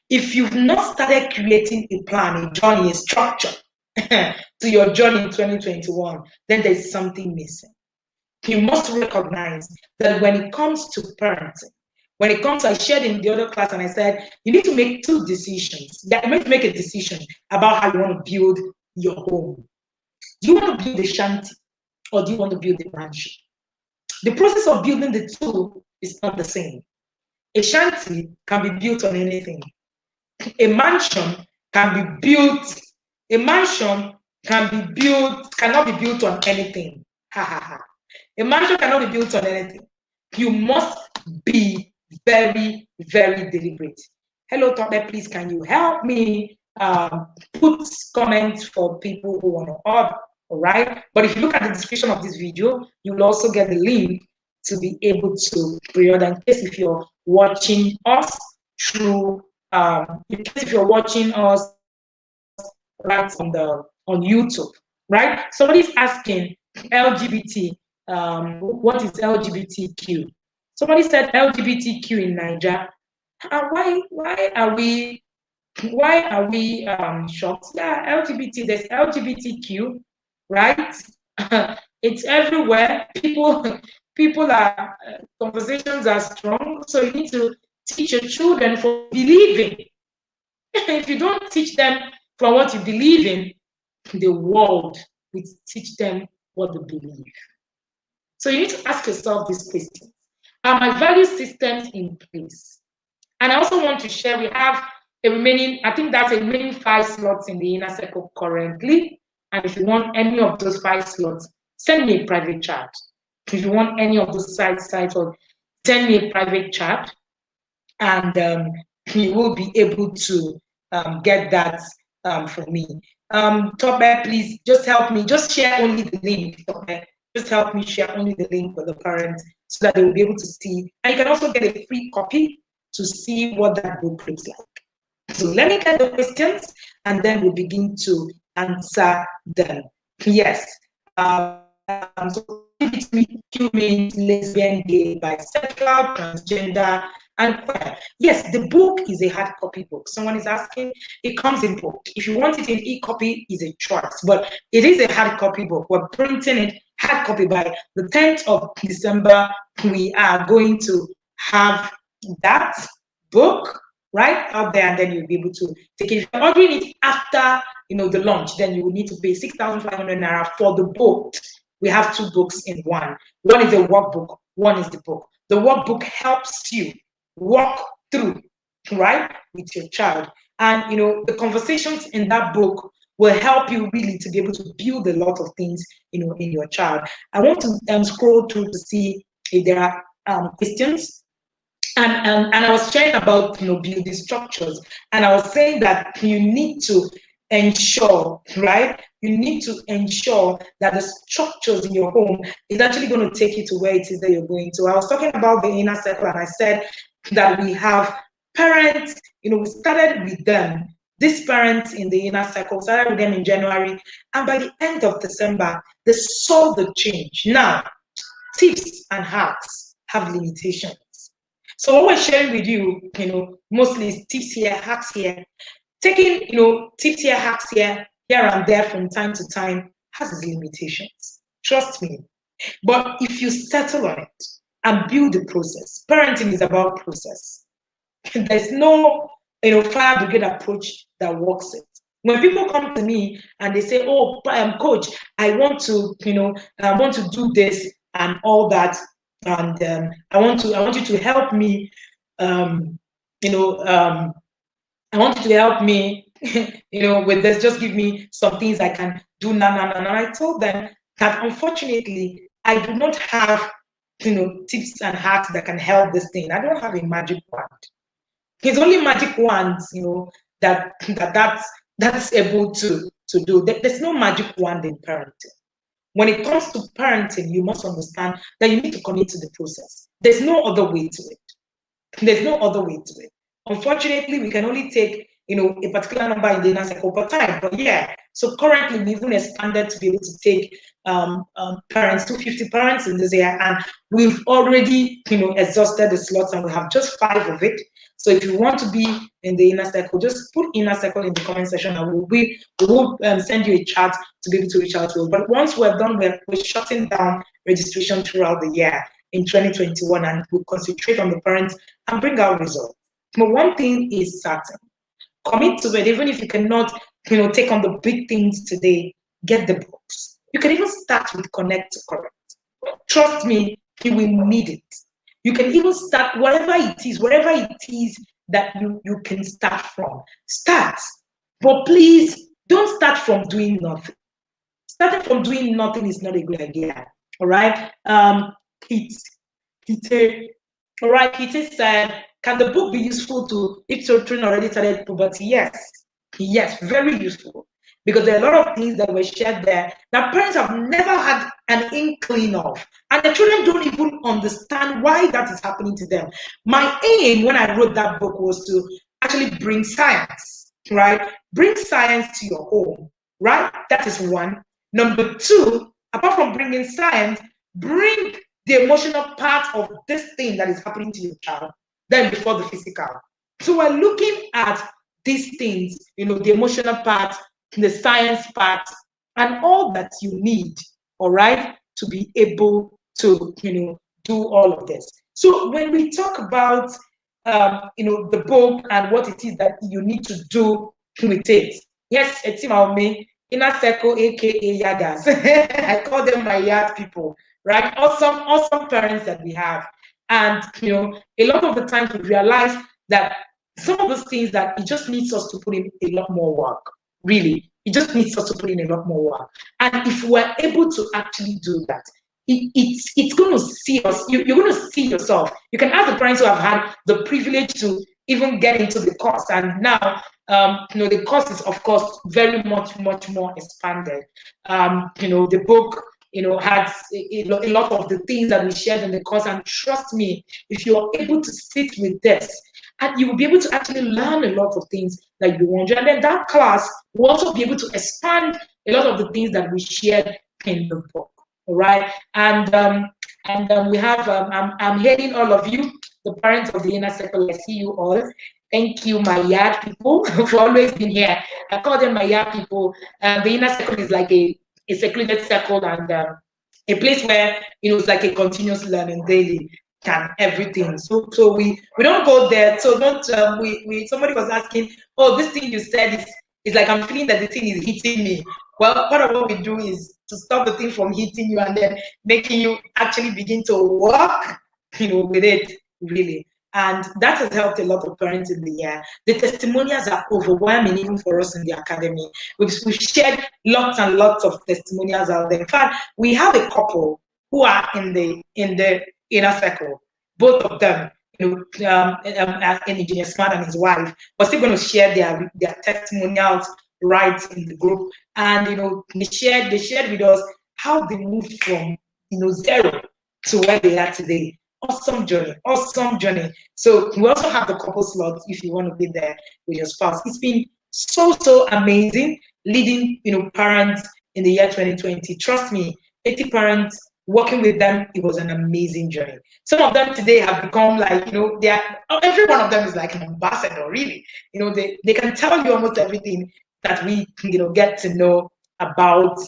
[SPEAKER 1] If you've not started creating a plan, a journey, a structure to your journey in 2021, then there's something missing. You must recognize that when it comes to parenting, when it comes, I shared in the other class and I said, you need to make two decisions. You need to make a decision about how you want to build your home. Do you want to build a shanty or do you want to build a mansion? The process of building the two is not the same. A shanty can be built on anything. A mansion can be built, a mansion can be built, cannot be built on anything. Ha ha ha. A mansion cannot be built on anything. You must be very, very deliberate. Hello, Tope, please, can you help me put comments for people who want to order? All right. But if you look at the description of this video, you will also get the link to be able to pre-order in case if you're watching us through in case if you're watching us right on YouTube, right? Somebody's asking LGBT, what is LGBTQ? Somebody said LGBTQ in Nigeria. Why are we shocked? Yeah, LGBT, there's LGBTQ, right? It's everywhere. People are conversations are strong, so you need to teach your children for believing. If you don't teach them from what you believe in, the world will teach them what they believe. So you need to ask yourself this question: are my value systems in place? And I also want to share, we have a remaining, I think that's a remaining 5 slots in the inner circle currently. And if you want any of those 5 slots, send me a private chat. If you want any of those sites, or send me a private chat, and you will be able to get that for me. Tope, please just help me, just share only the link, Tope. Just help me share only the link for the parents so that they will be able to see. And you can also get a free copy to see what that book looks like. So let me get the questions and then we'll begin to answer them. Yes. So between means lesbian, gay, bisexual, transgender, And yes, the book is a hard copy book. Someone is asking, it comes in book. If you want it in e-copy, is a choice, but it is a hard copy book. We're printing it hard copy by the 10th of December. We are going to have that book right out there, and then you'll be able to take it. If you're ordering it after the launch, then you will need to pay 6,500 naira for the book. We have two books in one. One is a workbook, one is the book. The workbook helps you walk through, right, with your child. And the conversations in that book will help you really to be able to build a lot of things, in your child. I want to scroll through to see if there are questions. And I was sharing about building structures, and I was saying that you need to ensure, right? You need to ensure that the structures in your home is actually going to take you to where it is that you're going to. I was talking about the inner circle, and I said that we have parents, we started with them. These parents in the inner circle started with them in January, and by the end of December, they saw the change. Now, tips and hacks have limitations. So what we're sharing with you, mostly is tips here, hacks here. Taking, tips here, hacks here and there from time to time has its limitations. Trust me. But if you settle on it and build the process, parenting is about process. There's no, fire brigade approach that works it. When people come to me and they say, "Oh, coach, I want to, I want to do this and all that, and I want you to help me, I want you to help me, with this. Just give me some things I can do now." And I told them that unfortunately, I do not have, tips and hacks that can help this thing. I don't have a magic wand. It's only magic wands, that's able to do. There's no magic wand in parenting. When it comes to parenting, you must understand that you need to commit to the process. There's no other way to it. There's no other way to it. Unfortunately, we can only take, a particular number in the inner circle per time. But yeah, so currently we even expanded to be able to take parents, 250 parents in this year, and we've already, exhausted the slots, and we have just 5 of it. So if you want to be in the inner circle, just put inner circle in the comment section, and we will send you a chat to be able to reach out to you. But once we're done, we're shutting down registration throughout the year in 2021, and we'll concentrate on the parents and bring out results. But one thing is certain: commit to it. Even if you cannot, take on the big things today, get the books. You can even start with Connect to Correct. Trust me, you will need it. You can even start wherever it is that you can start from. Start. But please don't start from doing nothing. Starting from doing nothing is not a good idea. All right. All right, Kitty said, can the book be useful to if children already started puberty? Yes, very useful. Because there are a lot of things that were shared there that parents have never had an inkling of. And the children don't even understand why that is happening to them. My aim when I wrote that book was to actually bring science, right? Bring science to your home, right? That is one. Number two, apart from bringing science, bring the emotional part of this thing that is happening to your child, then before the physical. So we're looking at these things, the emotional part, the science part, and all that you need, all right, to be able to, do all of this. So when we talk about, the book and what it is that you need to do with it, yes, a team of me, inner circle, aka yagas. I call them my yard people, right? Awesome parents that we have. And a lot of the times we realize that some of those things that it just needs us to put in a lot more work. Really, it just needs us to put in a lot more work. And if we're able to actually do that, it's going to see us. You're going to see yourself. You can ask the parents who have had the privilege to even get into the course, and now the course is of course very much more expanded. The book has a lot of the things that we shared in the course, and trust me, if you're able to sit with this, and you will be able to actually learn a lot of things that you want to. And then that class will also be able to expand a lot of the things that we shared in the book. All right. And we have, I'm hearing all of you the parents of the inner circle. I see you all. Thank you, my yard people, for always being here. I call them my yard people. The inner circle is like a secluded circle, and a place where it's like a continuous learning daily and everything. So we don't go there. So don't we somebody was asking, oh, this thing you said is like I'm feeling that the thing is hitting me. Well, part of what we do is to stop the thing from hitting you and then making you actually begin to work, with it really. And that has helped a lot of parents in the year. The testimonials are overwhelming, even for us in the academy. We've shared lots and lots of testimonials out there. In fact, we have a couple who are in the inner circle. Both of them, Engineer Smart and his wife, were still going to share their testimonials right in the group. And they shared with us how they moved from zero to where they are today. Awesome journey, awesome journey. So we also have the couple slots if you want to be there with your spouse. It's been so amazing leading parents in the year 2020. Trust me, 80 parents, working with them, it was an amazing journey. Some of them today have become like, they are, every one of them is like an ambassador, really. They can tell you almost everything that we get to know about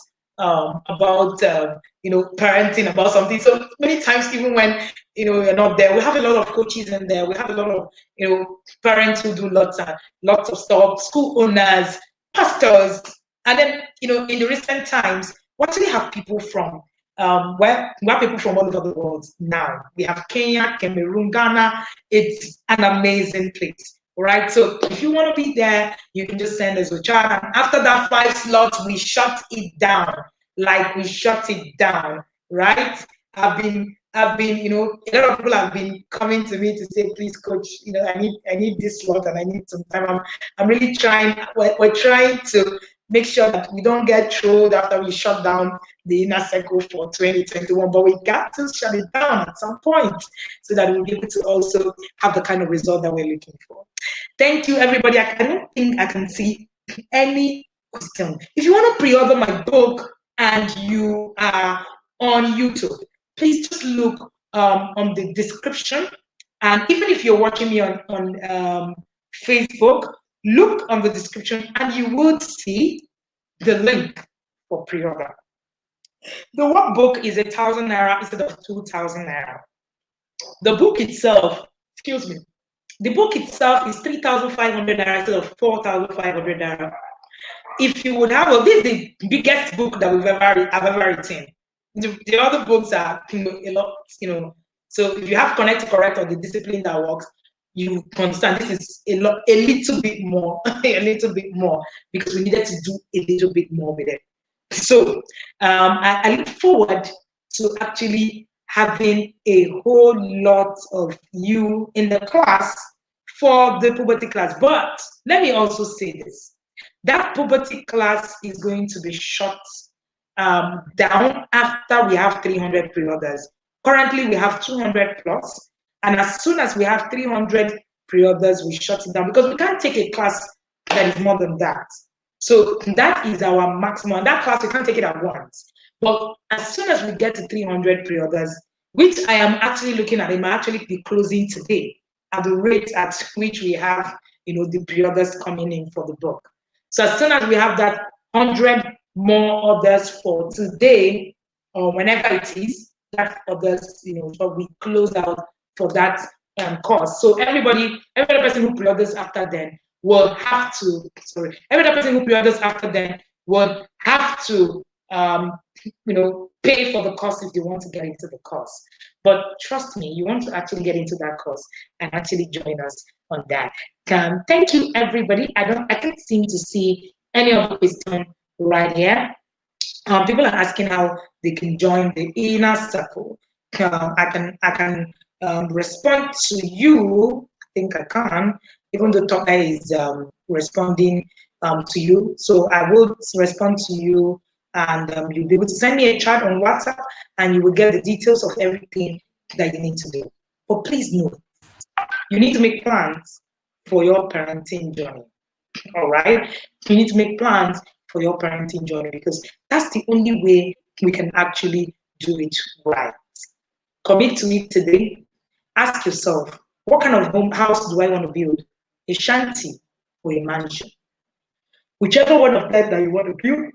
[SPEAKER 1] parenting, about something. So many times, even when you're not there, we have a lot of coaches in there. We have a lot of parents who do lots of stuff, school owners, pastors, and then in the recent times, we actually have people from where people from all over the world now. We have Kenya, Cameroon, Ghana. It's an amazing place. Right, so if you want to be there, you can just send us a chat. And after that 5 slots, we shut it down. Like we shut it down, right? I've been, a lot of people have been coming to me to say, please, coach, I need this slot and I need some time. I'm really trying. We're trying to make sure that we don't get trolled after we shut down the inner circle for 2021, but we got to shut it down at some point so that we'll be able to also have the kind of result that we're looking for. Thank you, everybody. I don't think I can see any question. If you want to pre-order my book and you are on YouTube, please just look on the description. And even if you're watching me on Facebook, look on the description and you would see the link for pre-order. The workbook is 1,000 naira instead of 2,000 naira. The book itself, excuse me, the book itself is 3,500 naira instead of 4,500 naira. If you would have, this is the biggest book that I've ever written. The other books are a lot, So if you have Connect to Correct or The Discipline That Works, you understand this is a little bit more, a little bit more, because we needed to do a little bit more with it. So I look forward to actually having a whole lot of you in the class for the puberty class. But let me also say this. That puberty class is going to be shut down after we have 300 pre-orders. Currently, we have 200 plus. And as soon as we have 300 pre-orders, we shut it down because we can't take a class that is more than that. So that is our maximum. That class, we can't take it at once. But as soon as we get to 300 pre-orders, which I am actually looking at, it might actually be closing today at the rate at which we have, the pre-orders coming in for the book. So as soon as we have that 100 more orders for today, or whenever it is, that orders, so we close out for that course. So every person who pre-orders after then will have to, every person who pre-orders after then will have to, pay for the course if you want to get into the course. But trust me, you want to actually get into that course and actually join us on that. Thank you, everybody. I can't seem to see any of the questions right here. People are asking how they can join the inner circle. I can respond to you. I think I can, even though Toka is responding to you. So I will respond to you, and you'll be able to send me a chat on WhatsApp, and you will get the details of everything that you need to do. But please note, you need to make plans for your parenting journey. All right? You need to make plans for your parenting journey because that's the only way we can actually do it right. Commit to it today. Ask yourself, What kind of house do I want to build? A shanty or a mansion? Whichever one of them that you want to build,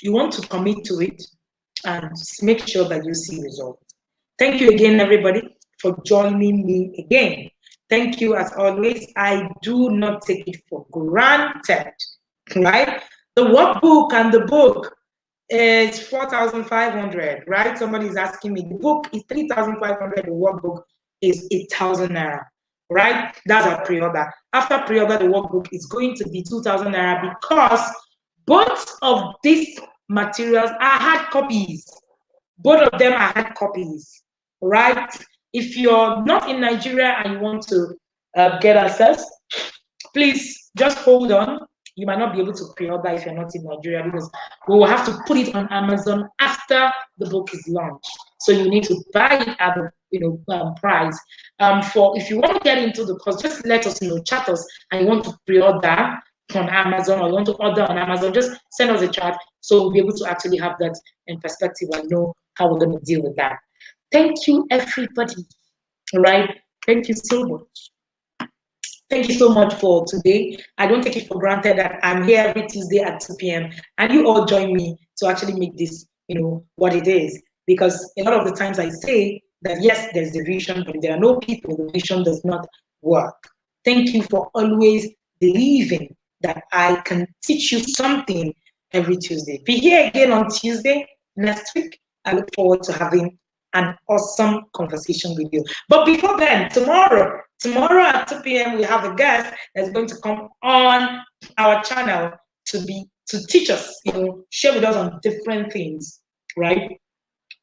[SPEAKER 1] you want to commit to it and make sure that you see results. Thank you again, everybody, for joining me again. Thank you as always. I do not take it for granted, right? The workbook and the book is 4,500, right? Somebody is asking me. The book is 3,500. The workbook is 8,000 naira, right? That's a pre-order. After pre-order, the workbook is going to be 2,000 naira because both of these materials are hard copies. Both of them are hard copies, right? If you're not in Nigeria and you want to get access, please just hold on. You might not be able to pre-order if you're not in Nigeria because we will have to put it on Amazon after the book is launched. So you need to buy it at the price. For if you want to get into the course, just let us know, chat us, and you want to pre-order on Amazon or you want to order on Amazon, just send us a chat so we'll be able to actually have that in perspective and know how we're going to deal with that. Thank you, everybody. All right. Thank you so much. Thank you so much for today. I don't take it for granted that I'm here every Tuesday at 2 p.m. and you all join me to actually make this, what it is. Because a lot of the times I say that yes, there's the vision, but if there are no people, the vision does not work. Thank you for always believing that I can teach you something every Tuesday. Be here again on Tuesday next week. I look forward to having an awesome conversation with you. But before then, tomorrow at 2 p.m., we have a guest that's going to come on our channel to teach us, share with us on different things, right?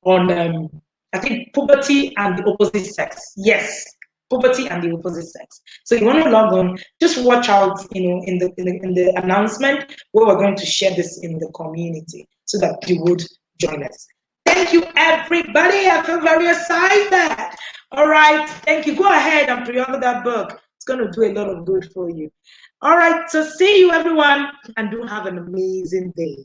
[SPEAKER 1] On I think puberty and the opposite sex. Yes, puberty and the opposite sex. So you want to log on, just watch out, in the announcement where we're going to share this in the community so that you would join us. Thank you, everybody. I feel very excited. All right. Thank you. Go ahead and pre-order that book. It's going to do a lot of good for you. All right. So see you, everyone, and do have an amazing day.